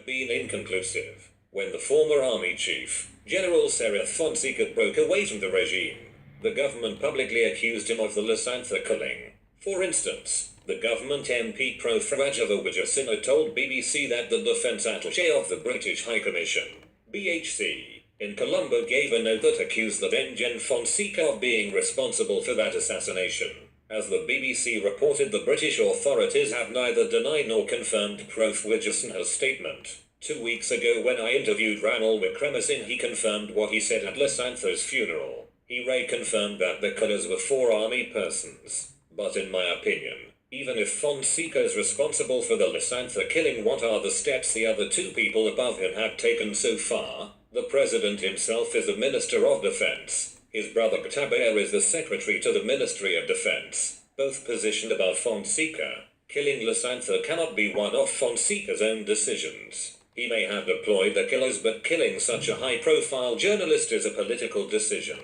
been inconclusive. When the former army chief, General Seraph Fonseca, broke away from the regime, the government publicly accused him of the Lasantha killing. For instance, the government MP Prof. Rajava Wijesinghe told BBC that the defense attaché of the British High Commission, BHC, in Colombo gave a note that accused the then Gen Fonseca of being responsible for that assassination. As the BBC reported, the British authorities have neither denied nor confirmed Prof. Wijesinghe's statement. 2 weeks ago, when I interviewed Ranil Wickremesinghe, he confirmed what he said at Lasantha's funeral. He reconfirmed that the killers were 4 army persons. But in my opinion, even if Fonseca is responsible for the Lasantha killing, what are the steps the other 2 people above him have taken so far? The president himself is the Minister of Defense. His brother Gtabea is the Secretary to the Ministry of Defense, both positioned above Fonseca. Killing Lasantha cannot be one of Fonseca's own decisions. He may have deployed the killers, but killing such a high-profile journalist is a political decision.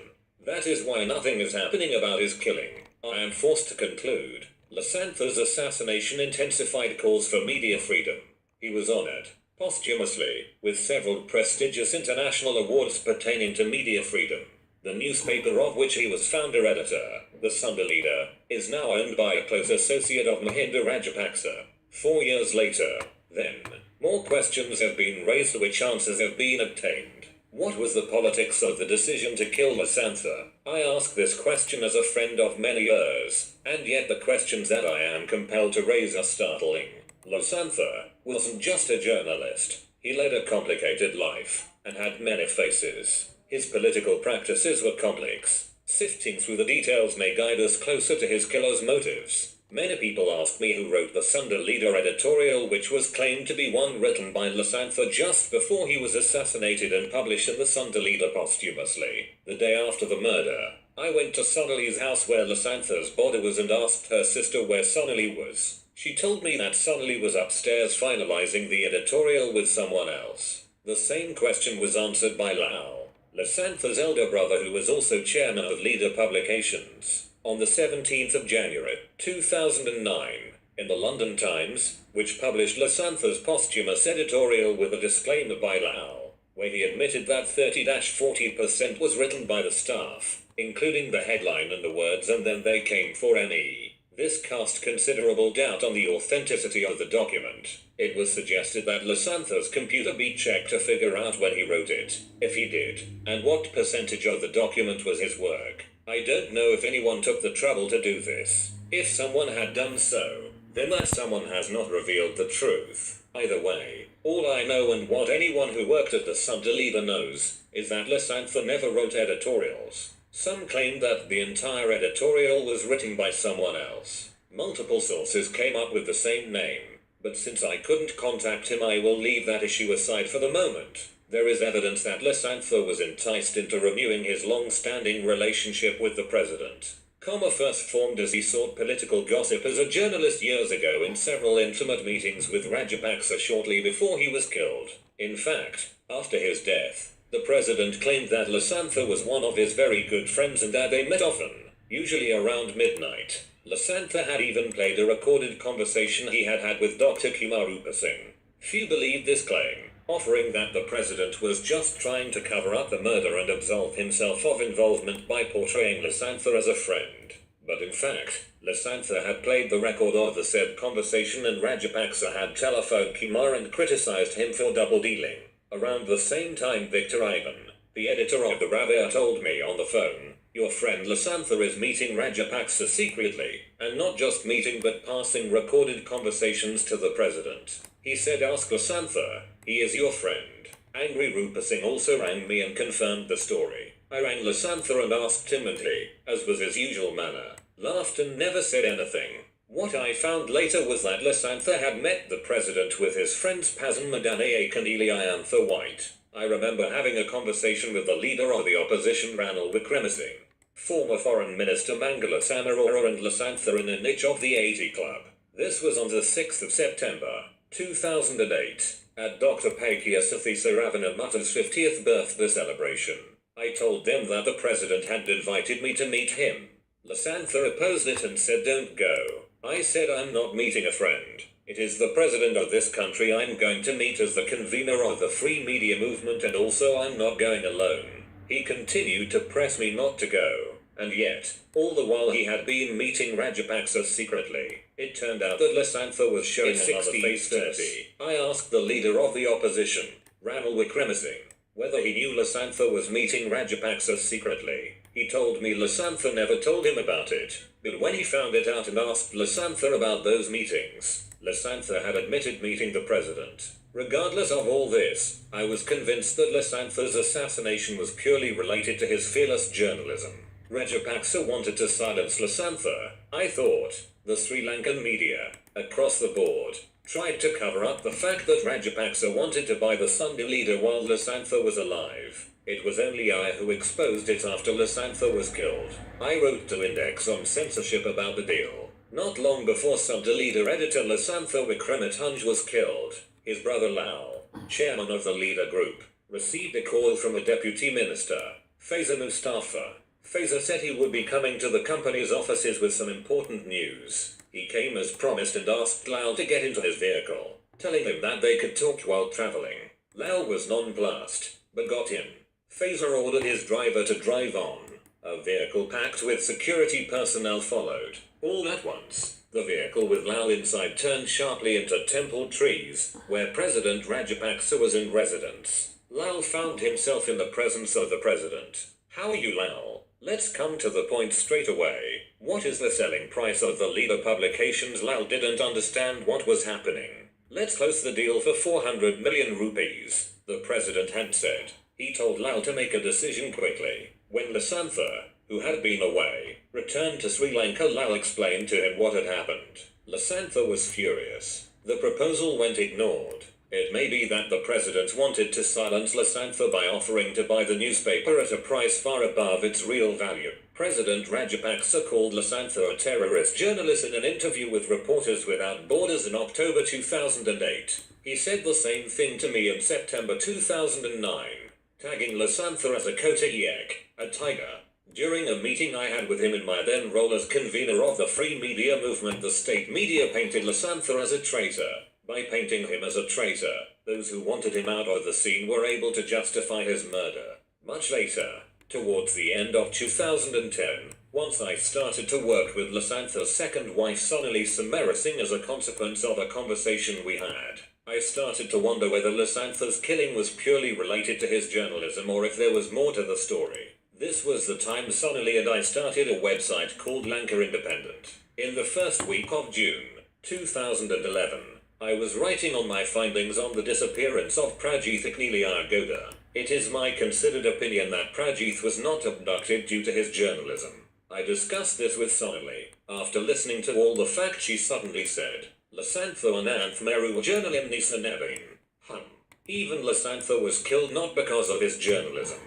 That is why nothing is happening about his killing. I am forced to conclude, Lasantha's assassination intensified calls for media freedom. He was honored, posthumously, with several prestigious international awards pertaining to media freedom. The newspaper of which he was founder editor, the Sunday Leader, is now owned by a close associate of Mahinda Rajapaksa. 4 years later, then, more questions have been raised which answers have been obtained. What was the politics of the decision to kill Lasantha? I ask this question as a friend of many years, and yet the questions that I am compelled to raise are startling. Lasantha wasn't just a journalist. He led a complicated life, and had many faces. His political practices were complex. Sifting through the details may guide us closer to his killer's motives. Many people ask me who wrote the Sunday Leader editorial, which was claimed to be one written by Lasantha just before he was assassinated and published in the Sunday Leader posthumously. The day after the murder, I went to Sonali's house where Lasantha's body was and asked her sister where Sonali was. She told me that Sonali was upstairs finalizing the editorial with someone else. The same question was answered by Lau, Lasantha's elder brother, who was also chairman of Leader Publications. On the 17th of January, 2009, in the London Times, which published Lasantha's posthumous editorial with a disclaimer by Lau, where he admitted that 30-40% was written by the staff, including the headline and the words "and then they came for me." This cast considerable doubt on the authenticity of the document. It was suggested that Lasantha's computer be checked to figure out when he wrote it, if he did, and what percentage of the document was his work. I don't know if anyone took the trouble to do this. If someone had done so, then that someone has not revealed the truth. Either way, all I know, and what anyone who worked at the Sunday Leader knows, is that Lasantha never wrote editorials. Some claim that the entire editorial was written by someone else. Multiple sources came up with the same name, but since I couldn't contact him, I will leave that issue aside for the moment. There is evidence that Lasantha was enticed into renewing his long-standing relationship with the president. First formed as he sought political gossip as a journalist years ago in several intimate meetings with Rajapaksa shortly before he was killed. In fact, after his death, the president claimed that Lasantha was one of his very good friends and that they met often, usually around midnight. Lasantha had even played a recorded conversation he had had with Dr. Kumarupasinghe. Few believed this claim, offering that the president was just trying to cover up the murder and absolve himself of involvement by portraying Lasantha as a friend. But in fact, Lasantha had played the record of the said conversation, and Rajapaksa had telephoned Kumar and criticized him for double-dealing. Around the same time, Victor Ivan, the editor of the Rabia, told me on the phone, "Your friend Lasantha is meeting Rajapaksa secretly, and not just meeting but passing recorded conversations to the president." He said, "Ask Lasantha, he is your friend." Angry Rupasinghe also rang me and confirmed the story. I rang Lasantha and asked him, and he, as was his usual manner, laughed and never said anything. What I found later was that Lasantha had met the president with his friends Pazan Madanayak and Eliantha White. I remember having a conversation with the leader of the opposition, Ranil Wickremesinghe, former Foreign Minister Mangala Samarora, and Lasantha in a niche of the 80 Club. This was on the 6th of September, 2008, at Dr. Pakia Sathisa 50th birthday celebration. I told them that the president had invited me to meet him. Lasantha opposed it and said, "Don't go." I said, "I'm not meeting a friend. It is the president of this country I'm going to meet as the convener of the free media movement, and also I'm not going alone. He continued to press me not to go, and yet, all the while he had been meeting Rajapaksa secretly. It turned out that Lasantha was showing another face to me. I asked the leader of the opposition, Ranil Wickremesinghe, whether he knew Lasantha was meeting Rajapaksa secretly. He told me Lasantha never told him about it, but when he found it out and asked Lasantha about those meetings, Lasantha had admitted meeting the president. Regardless of all this, I was convinced that Lasantha's assassination was purely related to his fearless journalism. Rajapaksa wanted to silence Lasantha, I thought. The Sri Lankan media, across the board, tried to cover up the fact that Rajapaksa wanted to buy the Sunday leader while Lasantha was alive. It was only I who exposed it after Lasantha was killed. I wrote to Index on censorship about the deal. Not long before Sunday leader editor Lasantha Wickremesinghe was killed, his brother Lal, chairman of the leader group, received a call from a deputy minister, Faiza Mustafa. Faiza said he would be coming to the company's offices with some important news. He came as promised and asked Lal to get into his vehicle, telling him that they could talk while traveling. Lal was nonplussed, but got in. Faiza ordered his driver to drive on. A vehicle packed with security personnel followed. All at once, the vehicle with Lal inside turned sharply into temple trees, where President Rajapaksa was in residence. Lal found himself in the presence of the president. How are you, Lal? Let's come to the point straight away. What is the selling price of the leader publications? Lal didn't understand what was happening. Let's close the deal for 400 million rupees, the president had said. He told Lal to make a decision quickly. When Lasantha, who had been away, returned to Sri Lanka, Lal explained to him what had happened. Lasantha was furious. The proposal went ignored. It may be that the president wanted to silence Lasantha by offering to buy the newspaper at a price far above its real value. President Rajapaksa called Lasantha a terrorist journalist in an interview with Reporters Without Borders in October 2008. He said the same thing to me in September 2009, tagging Lasantha as a Kotayak, a tiger. During a meeting I had with him in my then role as convener of the free media movement, the state media painted Lasantha as a traitor. By painting him as a traitor, those who wanted him out of the scene were able to justify his murder. Much later, towards the end of 2010, once I started to work with Lasantha's second wife Sonali Samarisinghe as a consequence of a conversation we had, I started to wonder whether Lasantha's killing was purely related to his journalism or if there was more to the story. This was the time Sonali and I started a website called Lanka Independent. In the first week of June 2011, I was writing on my findings on the disappearance of Prajith Agnilia. It is my considered opinion that Prajith was not abducted due to his journalism. I discussed this with Sonali. After listening to all the facts, she suddenly said, Lasantha Ananth Meru journalim nisa nevin. Even Lasantha was killed not because of his journalism.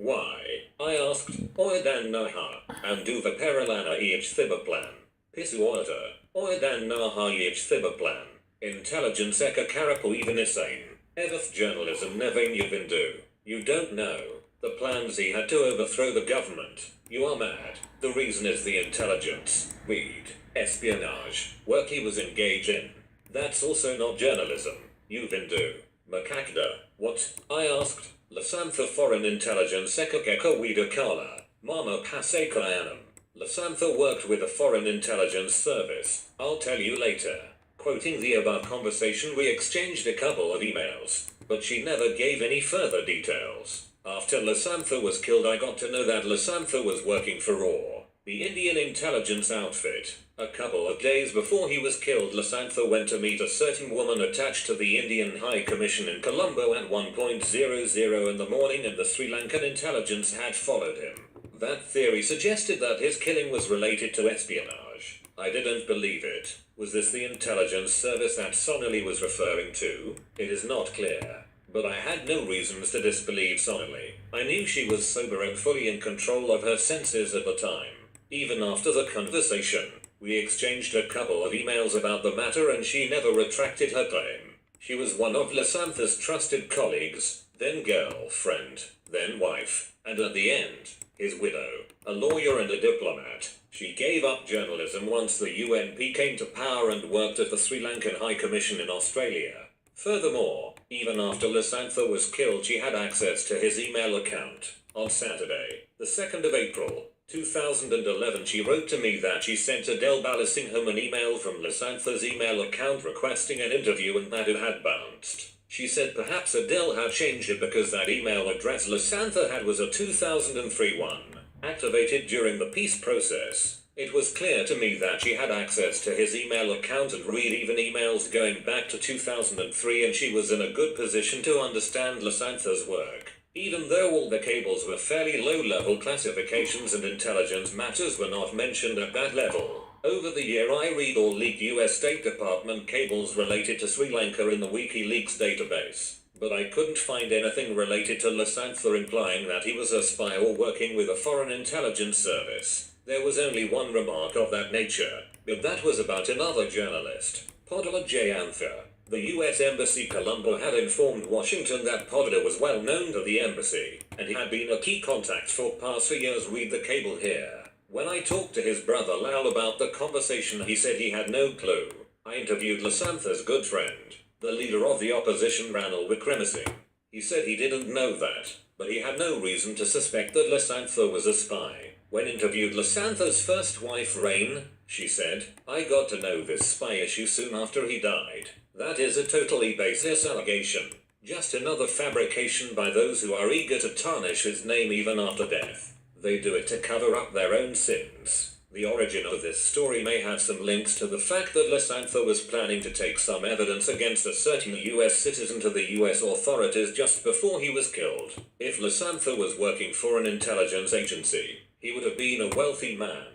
Why? I asked, Oyadan Naha, Anduva Peralana Ich Thibaplan. Pisuata. Oyadan Naha Ich Thibaplan. Intelligence Eka Karapu even insane. Evath journalism Nevin Uvindu. You don't know. The plans he had to overthrow the government. You are mad. The reason is the intelligence, weed, espionage, work he was engaged in. That's also not journalism. Uvindu. Makakda. What? I asked. Lasantha Foreign Intelligence Ekakeka Weeda Kala. Mama Pasekayanam. Lasantha worked with a foreign intelligence service. I'll tell you later. Quoting the above conversation, we exchanged a couple of emails, but she never gave any further details. After Lasantha was killed, I got to know that Lasantha was working for RAW, the Indian intelligence outfit. A couple of days before he was killed, Lasantha went to meet a certain woman attached to the Indian High Commission in Colombo at 1:00 in the morning, and the Sri Lankan intelligence had followed him. That theory suggested that his killing was related to espionage. I didn't believe it. Was this the intelligence service that Sonali was referring to? It is not clear. But I had no reasons to disbelieve Sonali. I knew she was sober and fully in control of her senses at the time. Even after the conversation, we exchanged a couple of emails about the matter and she never retracted her claim. She was one of Lasantha's trusted colleagues, then girlfriend, then wife, and at the end, his widow, a lawyer and a diplomat. She gave up journalism once the UNP came to power and worked at the Sri Lankan High Commission in Australia. Furthermore, even after Lasantha was killed, she had access to his email account. On Saturday, the 2nd of April, 2011, she wrote to me that she sent Adele Balasingham an email from Lasantha's email account requesting an interview and that it had bounced. She said perhaps Adele had changed it because that email address Lasantha had was a 2003 one, activated during the peace process. It was clear to me that she had access to his email account and read even emails going back to 2003, and she was in a good position to understand Lasantha's work. Even though all the cables were fairly low-level classifications and intelligence matters were not mentioned at that level. Over the year I read all leaked US State Department cables related to Sri Lanka in the WikiLeaks database, but I couldn't find anything related to Lasantha implying that he was a spy or working with a foreign intelligence service. There was only one remark of that nature, but that was about another journalist, Podula Jayantha. The U.S. Embassy Colombo had informed Washington that Podula was well known to the embassy, and he had been a key contact for past 3 years. Read the cable here. When I talked to his brother Lal about the conversation, he said he had no clue. I interviewed Lasantha's good friend, the leader of the opposition Ranil Wickremesinghe. He said he didn't know that, but he had no reason to suspect that Lasantha was a spy. When interviewed Lasantha's first wife Rain, she said, "I got to know this spy issue soon after he died. That is a totally baseless allegation. Just another fabrication by those who are eager to tarnish his name even after death. They do it to cover up their own sins." The origin of this story may have some links to the fact that Lasantha was planning to take some evidence against a certain US citizen to the US authorities just before he was killed. If Lasantha was working for an intelligence agency, he would have been a wealthy man.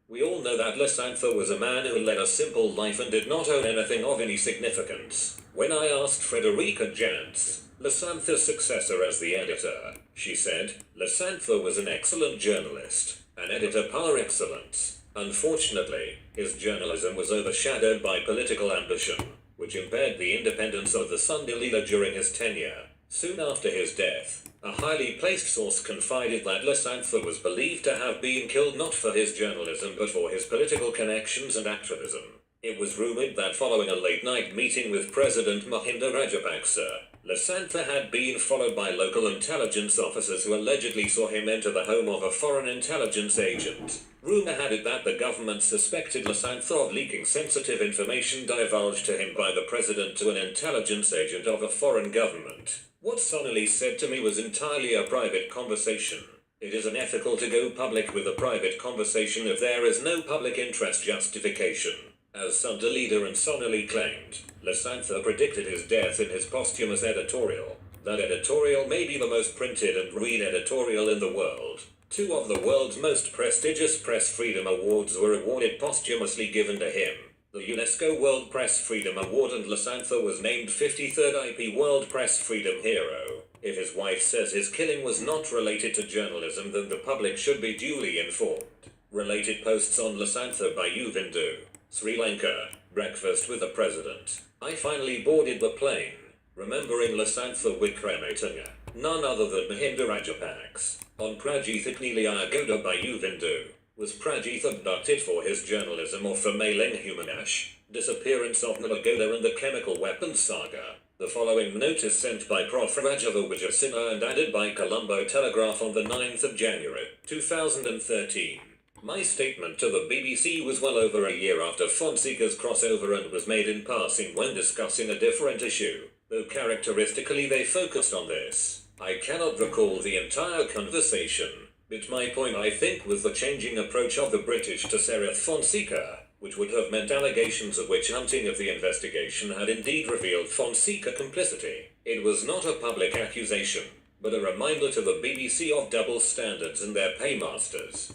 We all know that Lasantha was a man who led a simple life and did not own anything of any significance. When I asked Frederica Jantz, Lasantha's successor as the editor, she said, "Lasantha was an excellent journalist, an editor par excellence. Unfortunately, his journalism was overshadowed by political ambition, which impaired the independence of the Sunday leader during his tenure." Soon after his death, a highly placed source confided that Lasantha was believed to have been killed not for his journalism but for his political connections and activism. It was rumored that following a late-night meeting with President Mahinda Rajapaksa, Lasantha had been followed by local intelligence officers who allegedly saw him enter the home of a foreign intelligence agent. Rumor had it that the government suspected Lasantha of leaking sensitive information divulged to him by the president to an intelligence agent of a foreign government. What Sonali said to me was entirely a private conversation. It is unethical to go public with a private conversation if there is no public interest justification. As Sunda leader and Sonali claimed, Lasantha predicted his death in his posthumous editorial. That editorial may be the most printed and read editorial in the world. 2 of the world's most prestigious Press Freedom Awards were awarded posthumously given to him. The UNESCO World Press Freedom Award, and Lasantha was named 53rd IP World Press Freedom Hero. If his wife says his killing was not related to journalism, then the public should be duly informed. Related posts on Lasantha by Uvindu. Sri Lanka, breakfast with the president. I finally boarded the plane, remembering Lasantha Wickremesinghe, none other than Mahinda Rajapaksa. On Prajitha Kniliyagoda by Uvindu. Was Prajith abducted for his journalism or for mailing Humanash? Disappearance of Nalagoda and the chemical weapons saga. The following notice sent by Prof. Rajava Wijasinha and added by Colombo Telegraph on the 9th of January, 2013. My statement to the BBC was well over a year after Fonseca's crossover and was made in passing when discussing a different issue, though characteristically they focused on this. I cannot recall the entire conversation, but my point I think was the changing approach of the British to Serath Fonseca, which would have meant allegations of witch hunting if the investigation had indeed revealed Fonseca complicity. It was not a public accusation, but a reminder to the BBC of double standards and their paymasters.